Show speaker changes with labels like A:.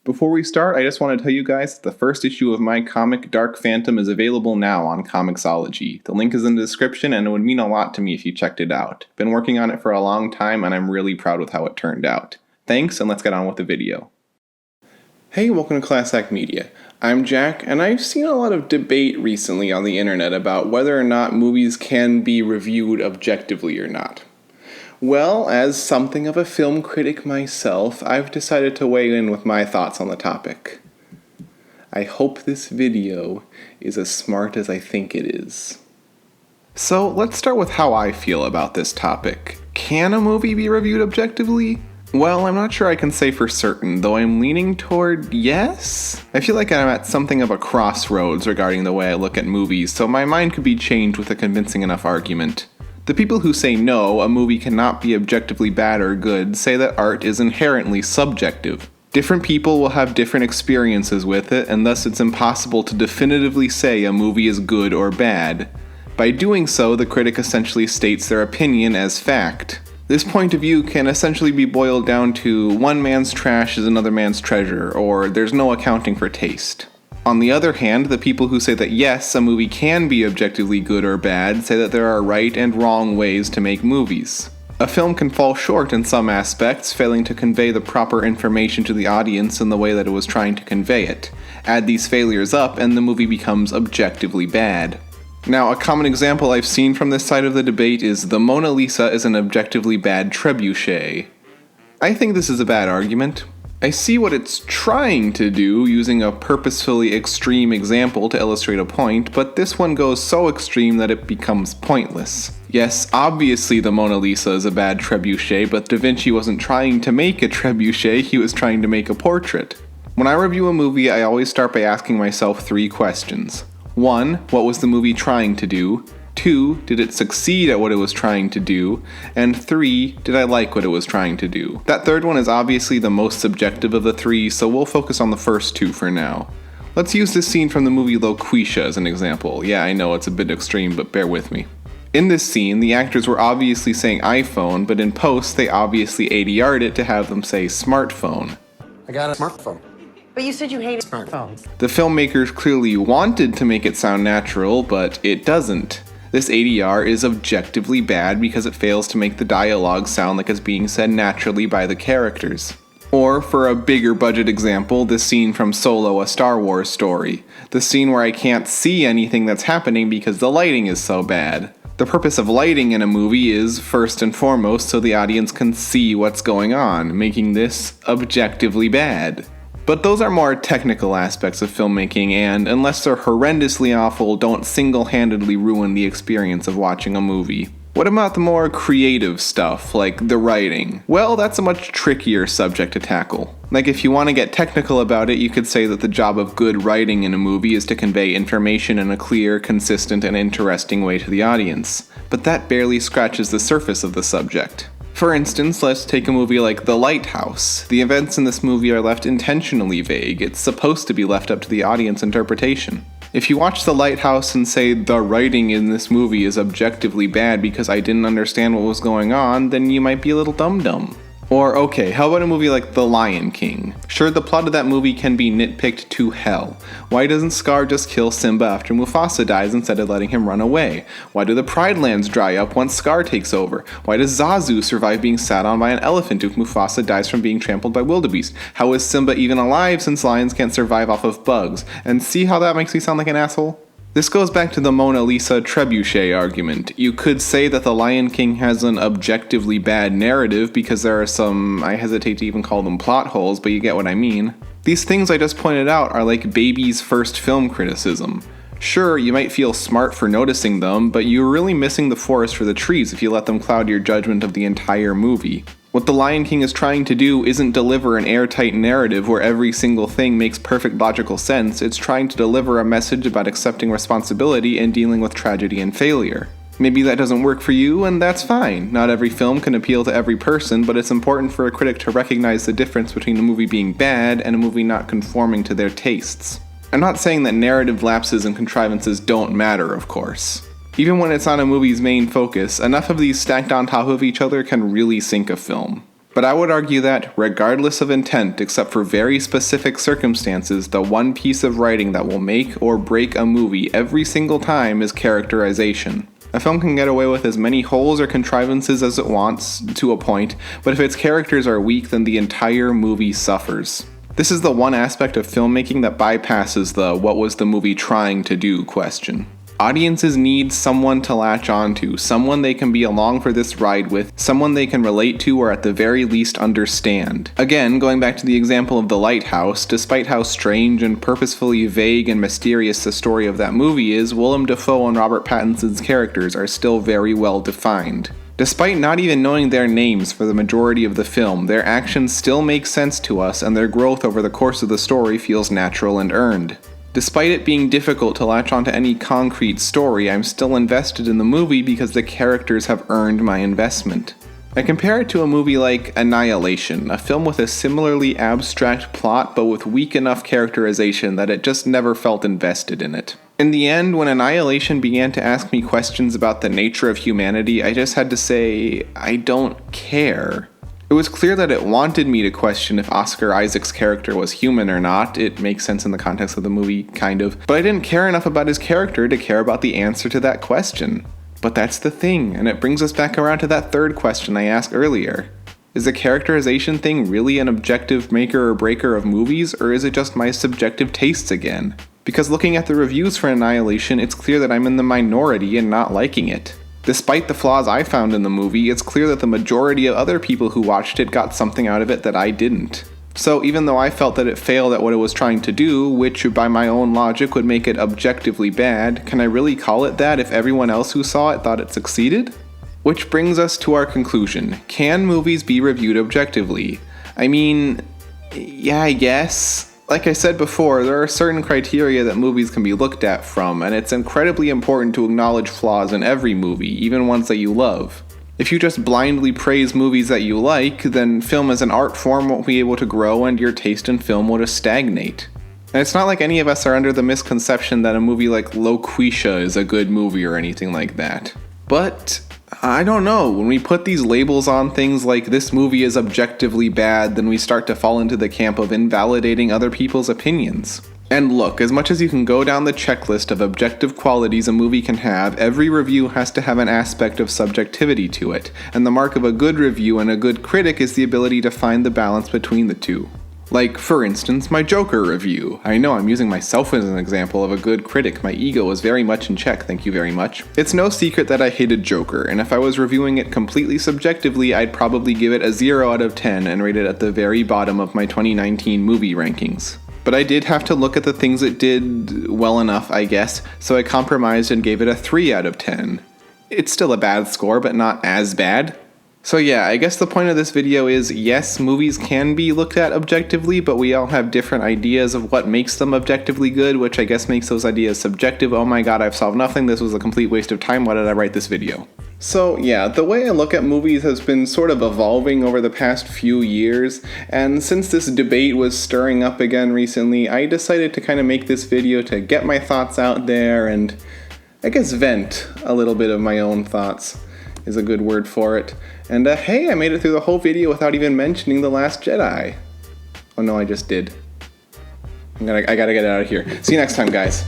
A: Before we start, I just want to tell you guys that the first issue of my comic Dark Phantom is available now on Comixology. The link is in the description, and it would mean a lot to me if you checked it out. Been working on it for a long time, and I'm really proud with how it turned out. Thanks, and let's get on with the video. Hey, welcome to Class Act Media. I'm Jack, and I've seen a lot of debate recently on the internet about whether or not movies can be reviewed objectively or not. Well, as something of a film critic myself, I've decided to weigh in with my thoughts on the topic. I hope this video is as smart as I think it is. So, let's start with how I feel about this topic. Can a movie be reviewed objectively? Well, I'm not sure I can say for certain, though I'm leaning toward yes? I feel like I'm at something of a crossroads regarding the way I look at movies, so my mind could be changed with a convincing enough argument. The people who say no, a movie cannot be objectively bad or good, say that art is inherently subjective. Different people will have different experiences with it, and thus it's impossible to definitively say a movie is good or bad. By doing so, the critic essentially states their opinion as fact. This point of view can essentially be boiled down to one man's trash is another man's treasure, or there's no accounting for taste. On the other hand, the people who say that yes, a movie can be objectively good or bad say that there are right and wrong ways to make movies. A film can fall short in some aspects, failing to convey the proper information to the audience in the way that it was trying to convey it. Add these failures up, and the movie becomes objectively bad. Now, a common example I've seen from this side of the debate is the Mona Lisa is an objectively bad trebuchet. I think this is a bad argument. I see what it's trying to do, using a purposefully extreme example to illustrate a point, but this one goes so extreme that it becomes pointless. Yes, obviously the Mona Lisa is a bad trebuchet, but Da Vinci wasn't trying to make a trebuchet, he was trying to make a portrait. When I review a movie, I always start by asking myself 3 questions. 1. What was the movie trying to do? 2. Did it succeed at what it was trying to do? And 3. Did I like what it was trying to do? That third one is obviously the most subjective of the 3, so we'll focus on the first 2 for now. Let's use this scene from the movie Loquisha as an example. Yeah, I know it's a bit extreme, but bear with me. In this scene, the actors were obviously saying iPhone, but in post, they obviously ADR'd it to have them say smartphone.
B: I got a smartphone.
C: But you said you hated smartphones.
A: The filmmakers clearly wanted to make it sound natural, but it doesn't. This ADR is objectively bad because it fails to make the dialogue sound like it's being said naturally by the characters. Or, for a bigger budget example, the scene from Solo, a Star Wars story. The scene where I can't see anything that's happening because the lighting is so bad. The purpose of lighting in a movie is, first and foremost, so the audience can see what's going on, making this objectively bad. But those are more technical aspects of filmmaking, and unless they're horrendously awful, don't single-handedly ruin the experience of watching a movie. What about the more creative stuff, like the writing? Well, that's a much trickier subject to tackle. Like, if you want to get technical about it, you could say that the job of good writing in a movie is to convey information in a clear, consistent, and interesting way to the audience. But that barely scratches the surface of the subject. For instance, let's take a movie like The Lighthouse. The events in this movie are left intentionally vague. It's supposed to be left up to the audience interpretation. If you watch The Lighthouse and say the writing in this movie is objectively bad because I didn't understand what was going on, then you might be a little dumb. Or, okay, how about a movie like The Lion King? Sure, the plot of that movie can be nitpicked to hell. Why doesn't Scar just kill Simba after Mufasa dies instead of letting him run away? Why do the Pride Lands dry up once Scar takes over? Why does Zazu survive being sat on by an elephant if Mufasa dies from being trampled by wildebeest? How is Simba even alive since lions can't survive off of bugs? And see how that makes me sound like an asshole? This goes back to the Mona Lisa trebuchet argument. You could say that The Lion King has an objectively bad narrative because there are some, I hesitate to even call them plot holes, but you get what I mean. These things I just pointed out are like baby's first film criticism. Sure, you might feel smart for noticing them, but you're really missing the forest for the trees if you let them cloud your judgment of the entire movie. What The Lion King is trying to do isn't deliver an airtight narrative where every single thing makes perfect logical sense, it's trying to deliver a message about accepting responsibility and dealing with tragedy and failure. Maybe that doesn't work for you, and that's fine. Not every film can appeal to every person, but it's important for a critic to recognize the difference between a movie being bad and a movie not conforming to their tastes. I'm not saying that narrative lapses and contrivances don't matter, of course. Even when it's not a movie's main focus, enough of these stacked on top of each other can really sink a film. But I would argue that, regardless of intent, except for very specific circumstances, the one piece of writing that will make or break a movie every single time is characterization. A film can get away with as many holes or contrivances as it wants, to a point, but if its characters are weak, then the entire movie suffers. This is the one aspect of filmmaking that bypasses the "what was the movie trying to do" question. Audiences need someone to latch onto, someone they can be along for this ride with, someone they can relate to or at the very least understand. Again, going back to the example of The Lighthouse, despite how strange and purposefully vague and mysterious the story of that movie is, Willem Dafoe and Robert Pattinson's characters are still very well defined. Despite not even knowing their names for the majority of the film, their actions still make sense to us and their growth over the course of the story feels natural and earned. Despite it being difficult to latch onto any concrete story, I'm still invested in the movie because the characters have earned my investment. I compare it to a movie like Annihilation, a film with a similarly abstract plot but with weak enough characterization that it just never felt invested in it. In the end, when Annihilation began to ask me questions about the nature of humanity, I just had to say, I don't care. It was clear that it wanted me to question if Oscar Isaac's character was human or not. It makes sense in the context of the movie, kind of. But I didn't care enough about his character to care about the answer to that question. But that's the thing, and it brings us back around to that third question I asked earlier. Is the characterization thing really an objective maker or breaker of movies, or is it just my subjective tastes again? Because looking at the reviews for Annihilation, it's clear that I'm in the minority in not liking it. Despite the flaws I found in the movie, it's clear that the majority of other people who watched it got something out of it that I didn't. So even though I felt that it failed at what it was trying to do, which by my own logic would make it objectively bad, can I really call it that if everyone else who saw it thought it succeeded? Which brings us to our conclusion. Can movies be reviewed objectively? I mean, yeah, I guess. Like I said before, there are certain criteria that movies can be looked at from, and it's incredibly important to acknowledge flaws in every movie, even ones that you love. If you just blindly praise movies that you like, then film as an art form won't be able to grow and your taste in film will just stagnate. And it's not like any of us are under the misconception that a movie like Loquisha is a good movie or anything like that. But I don't know, when we put these labels on things like this movie is objectively bad, then we start to fall into the camp of invalidating other people's opinions. And look, as much as you can go down the checklist of objective qualities a movie can have, every review has to have an aspect of subjectivity to it, and the mark of a good review and a good critic is the ability to find the balance between the two. Like, for instance, my Joker review. I know I'm using myself as an example of a good critic. My ego is very much in check, thank you very much. It's no secret that I hated Joker, and if I was reviewing it completely subjectively, I'd probably give it a 0 out of 10 and rate it at the very bottom of my 2019 movie rankings. But I did have to look at the things it did well enough, I guess, so I compromised and gave it a 3 out of 10. It's still a bad score, but not as bad. So yeah, I guess the point of this video is, yes, movies can be looked at objectively, but we all have different ideas of what makes them objectively good, which I guess makes those ideas subjective. Oh my god, I've solved nothing, this was a complete waste of time, why did I write this video? So yeah, the way I look at movies has been sort of evolving over the past few years, and since this debate was stirring up again recently, I decided to kind of make this video to get my thoughts out there and, I guess, vent a little bit of my own thoughts is a good word for it. And hey, I made it through the whole video without even mentioning The Last Jedi. Oh no, I just did. I gotta get out of here. See you next time, guys.